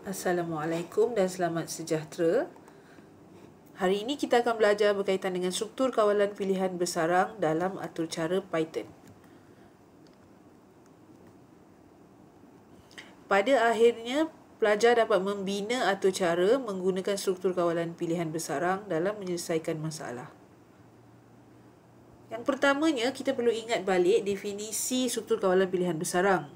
Assalamualaikum dan selamat sejahtera. Hari ini kita akan belajar berkaitan dengan struktur kawalan pilihan bersarang dalam atur cara Python. Pada akhirnya, pelajar dapat membina atur cara menggunakan struktur kawalan pilihan bersarang dalam menyelesaikan masalah. Yang pertamanya, kita perlu ingat balik definisi struktur kawalan pilihan bersarang,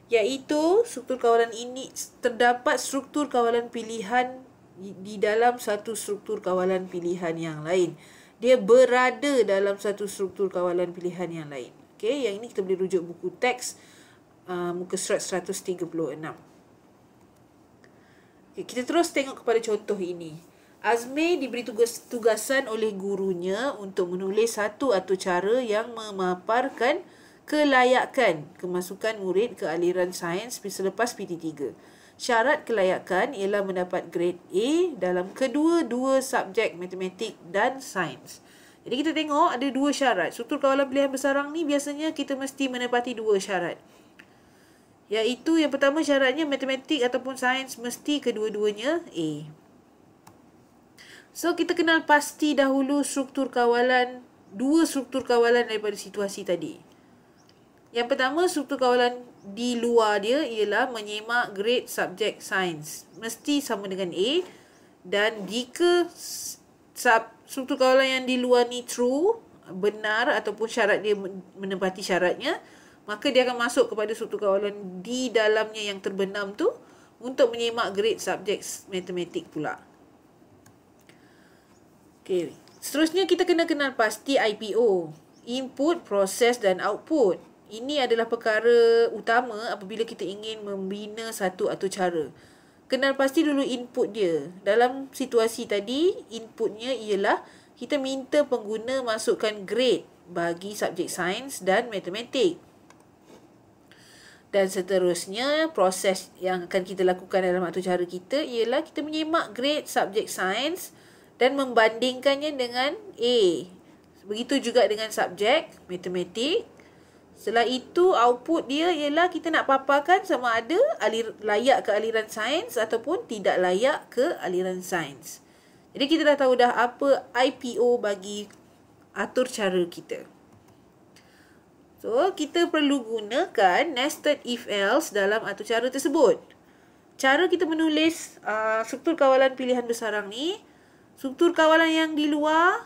iaitu struktur kawalan ini terdapat struktur kawalan pilihan di dalam satu struktur kawalan pilihan yang lain. Dia berada dalam satu struktur kawalan pilihan yang lain. Okey, yang ini kita boleh rujuk buku teks muka surat 136. Okay, kita terus tengok kepada contoh ini. Azmi diberi tugasan oleh gurunya untuk menulis satu atur cara yang memaparkan kelayakan kemasukan murid ke aliran sains selepas PT3. Syarat kelayakan ialah mendapat grade A dalam kedua-dua subjek matematik dan sains. Jadi kita tengok ada dua syarat. Struktur kawalan pilihan bersarang ni biasanya kita mesti menepati dua syarat. Iaitu yang pertama syaratnya matematik ataupun sains mesti kedua-duanya A. So kita kenal pasti dahulu dua struktur kawalan daripada situasi tadi. Yang pertama, struktur kawalan di luar dia ialah menyemak grade subjek sains. Mesti sama dengan A. Dan jika struktur kawalan yang di luar ni true, benar ataupun syarat dia menepati syaratnya, maka dia akan masuk kepada struktur kawalan di dalamnya yang terbenam tu untuk menyemak grade subjek matematik pula. Okay. Seterusnya kita kena kenal pasti IPO. Input, proses dan output. Ini adalah perkara utama apabila kita ingin membina satu atur cara. Kenal pasti dulu input dia. Dalam situasi tadi, inputnya ialah kita minta pengguna masukkan grade bagi subjek sains dan matematik. Dan seterusnya, proses yang akan kita lakukan dalam atur cara kita ialah kita menyemak grade subjek sains dan membandingkannya dengan A. Begitu juga dengan subjek matematik. Setelah itu, output dia ialah kita nak paparkan sama ada layak ke aliran sains ataupun tidak layak ke aliran sains. Jadi kita dah tahu dah apa IPO bagi atur cara kita. So, kita perlu gunakan nested if-else dalam atur cara tersebut. Cara kita menulis struktur kawalan pilihan bersarang ni, struktur kawalan yang di luar,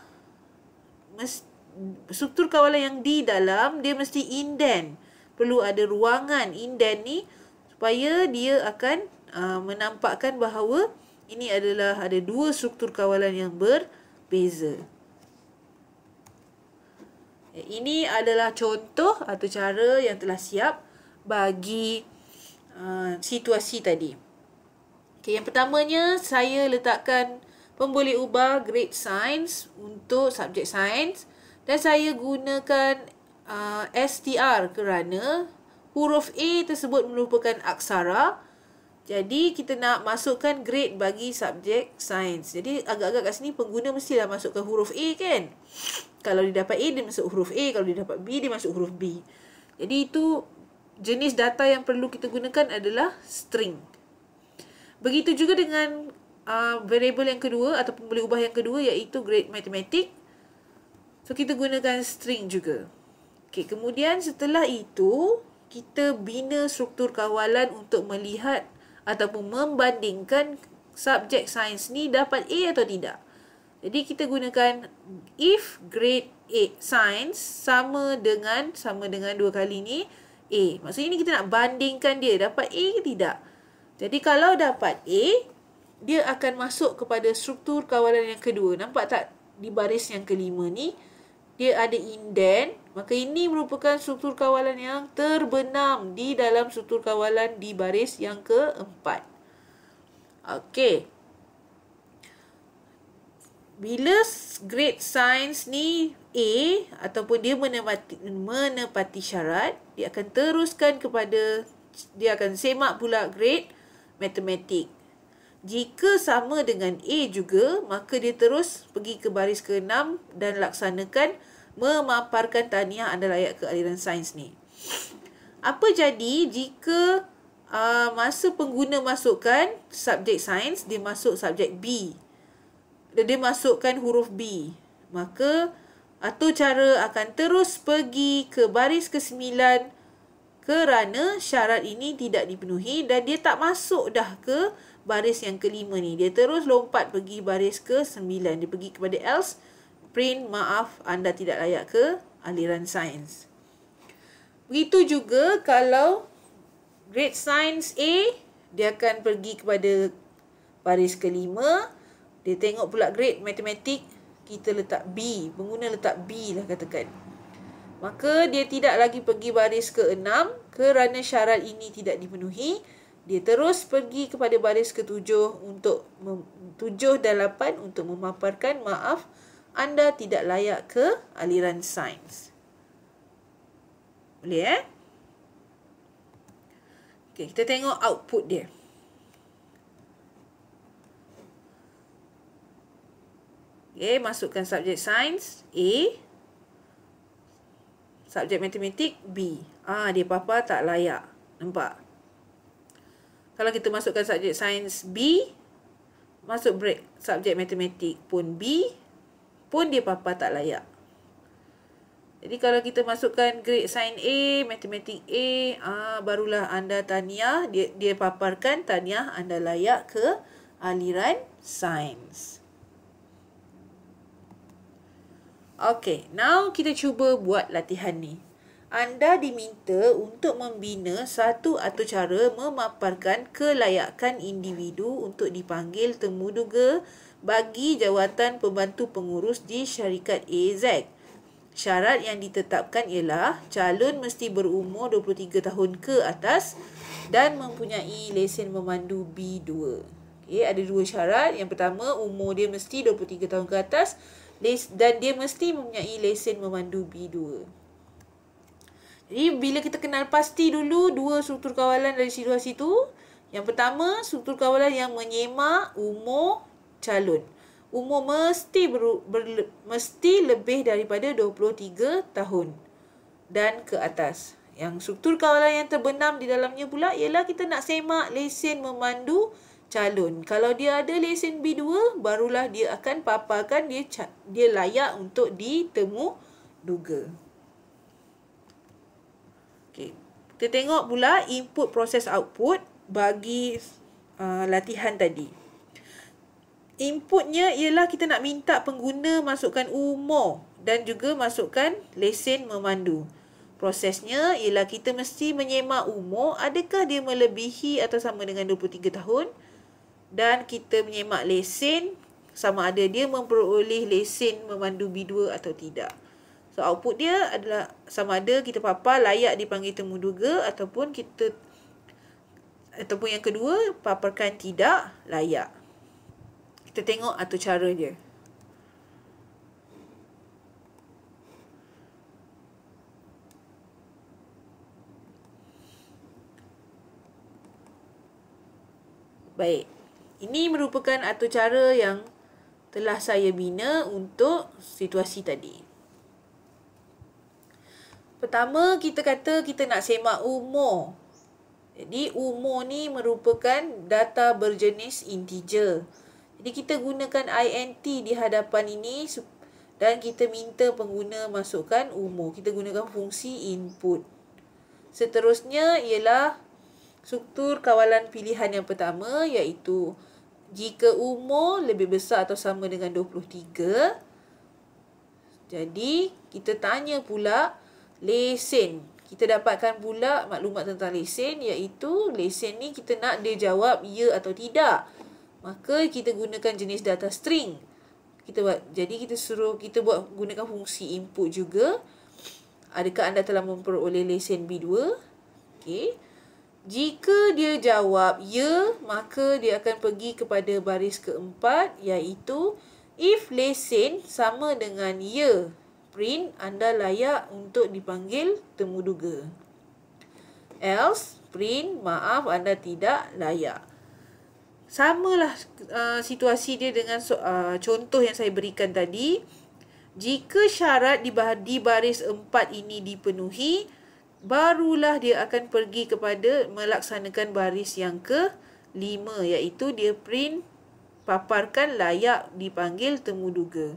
struktur kawalan yang di dalam, dia mesti indent. Perlu ada ruangan indent ni supaya dia akan menampakkan bahawa ini adalah ada dua struktur kawalan yang berbeza. Ini adalah contoh atau cara yang telah siap bagi situasi tadi. Okay, yang pertamanya saya letakkan pemboleh ubah grade sains untuk subjek sains dan saya gunakan STR kerana huruf A tersebut merupakan aksara. Jadi kita nak masukkan grade bagi subjek sains. Jadi agak-agak kat sini pengguna mestilah masukkan huruf A kan. Kalau dia dapat A dia masuk huruf A, kalau dia dapat B dia masuk huruf B. Jadi itu jenis data yang perlu kita gunakan adalah string. Begitu juga dengan variable yang kedua ataupun boleh ubah yang kedua iaitu grade matematik. So kita gunakan string juga. Okey, kemudian setelah itu kita bina struktur kawalan untuk melihat ataupun membandingkan subjek sains ni dapat A atau tidak. Jadi kita gunakan if grade A sains sama dengan dua kali ni A. Maksudnya ni kita nak bandingkan dia dapat A ke tidak. Jadi kalau dapat A, dia akan masuk kepada struktur kawalan yang kedua. Nampak tak di baris yang kelima ni? Dia ada indent. Maka ini merupakan struktur kawalan yang terbenam di dalam struktur kawalan di baris yang keempat. Okey. Bila grade sains ni A ataupun dia menepati syarat, dia akan teruskan dia akan semak pula grade matematik. Jika sama dengan A juga, maka dia terus pergi ke baris ke-6 dan laksanakan memaparkan tahniah anda layak ke aliran sains ni. Apa jadi jika masa pengguna masukkan subjek sains, dia masuk subjek B. Dia masukkan huruf B. Maka atur cara akan terus pergi ke baris ke-9 kerana syarat ini tidak dipenuhi dan dia tak masuk dah ke baris yang ke-5 ni. Dia terus lompat pergi baris ke-9. Dia pergi kepada else, print, maaf, anda tidak layak ke aliran sains. Begitu juga kalau grade Science A, dia akan pergi kepada baris ke-5. Dia tengok pula grade Matematik, kita letak B. Pengguna letak B lah katakan. Maka dia tidak lagi pergi baris ke-6 kerana syarat ini tidak dipenuhi. Dia terus pergi kepada baris ke-7 untuk 7 dan 8 untuk memaparkan maaf, anda tidak layak ke aliran sains. Boleh Okey, kita tengok output dia. Okey, masukkan subjek sains A, subjek matematik B. Dia papa tak layak. Nampak? Kalau kita masukkan subjek sains B, masuk break subjek matematik pun B, pun dia papa tak layak. Jadi kalau kita masukkan grade sains A, matematik A, barulah anda tahniah, dia paparkan tahniah anda layak ke aliran sains. Okay, now kita cuba buat latihan ni. Anda diminta untuk membina satu atur cara memaparkan kelayakan individu untuk dipanggil temuduga bagi jawatan pembantu pengurus di syarikat AZ. Syarat yang ditetapkan ialah calon mesti berumur 23 tahun ke atas dan mempunyai lesen memandu B2. Okay, ada dua syarat. Yang pertama, umur dia mesti 23 tahun ke atas dan dia mesti mempunyai lesen memandu B2. Jadi, bila kita kenal pasti dulu dua struktur kawalan dari situasi itu. Yang pertama, struktur kawalan yang menyemak umur calon. Umur mesti lebih daripada 23 tahun dan ke atas. Yang struktur kawalan yang terbenam di dalamnya pula ialah kita nak semak lesen memandu calon. Kalau dia ada lesen B2, barulah dia akan paparkan dia layak untuk ditemuduga. Okey. Kita tengok pula input proses output bagi latihan tadi. Inputnya ialah kita nak minta pengguna masukkan umur dan juga masukkan lesen memandu. Prosesnya ialah kita mesti menyemak umur, adakah dia melebihi atau sama dengan 23 tahun, dan kita menyemak lesen sama ada dia memperoleh lesen memandu B2 atau tidak. So output dia adalah sama ada kita papar layak dipanggil temuduga ataupun yang kedua paparkan tidak layak. Kita tengok atur cara dia. Baik. Ini merupakan atur cara yang telah saya bina untuk situasi tadi. Pertama, kita kata kita nak semak umur. Jadi, umur ni merupakan data berjenis integer. Jadi kita gunakan int di hadapan ini dan kita minta pengguna masukkan umur. Kita gunakan fungsi input. Seterusnya ialah struktur kawalan pilihan yang pertama, iaitu jika umur lebih besar atau sama dengan 23. Jadi kita tanya pula lesen. Kita dapatkan pula maklumat tentang lesen, iaitu lesen ni kita nak dia jawab ya atau tidak. Maka kita gunakan jenis data string. Kita gunakan fungsi input juga. Adakah anda telah memperoleh lesen B2? Okey. Jika dia jawab ya, maka dia akan pergi kepada baris keempat, iaitu if lesen sama dengan ya, print anda layak untuk dipanggil temuduga. Else, print maaf anda tidak layak. Samalah situasi dia dengan contoh yang saya berikan tadi. Jika syarat di baris 4 ini dipenuhi, barulah dia akan pergi kepada melaksanakan baris yang ke-5, iaitu dia print, paparkan, layak, dipanggil, temuduga.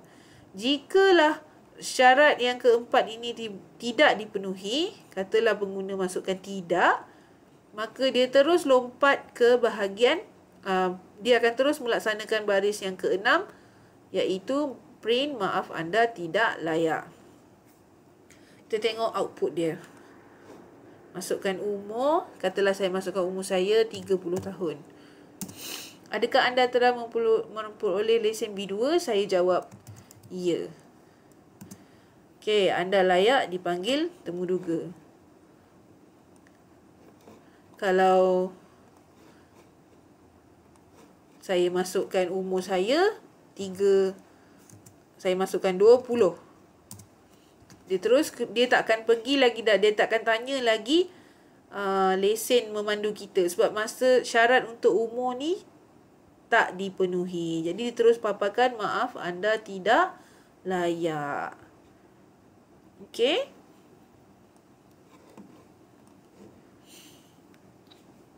Jikalah syarat yang keempat ini tidak dipenuhi, katalah pengguna masukkan tidak, maka dia terus lompat ke bahagian, dia akan terus melaksanakan baris yang ke-6, iaitu print, maaf anda tidak layak. Kita tengok output dia. Masukkan umur, katalah saya masukkan umur saya 30 tahun. Adakah anda telah memperoleh lesen B2? Saya jawab, ya. Okey, anda layak dipanggil temuduga. Kalau saya masukkan umur saya 3, saya masukkan 20. Dia tak akan pergi lagi dah. Dia tak akan tanya lagi lesen memandu kita. Sebab masa syarat untuk umur ni tak dipenuhi. Jadi dia terus paparkan, maaf anda tidak layak. Okey.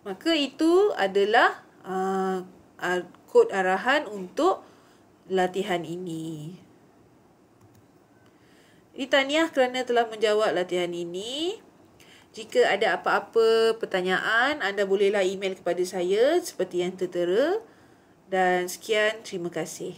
Maka itu adalah kod arahan untuk latihan ini. Tahniah kerana telah menjawab latihan ini. Jika ada apa-apa pertanyaan, anda bolehlah email kepada saya seperti yang tertera. Dan sekian, terima kasih.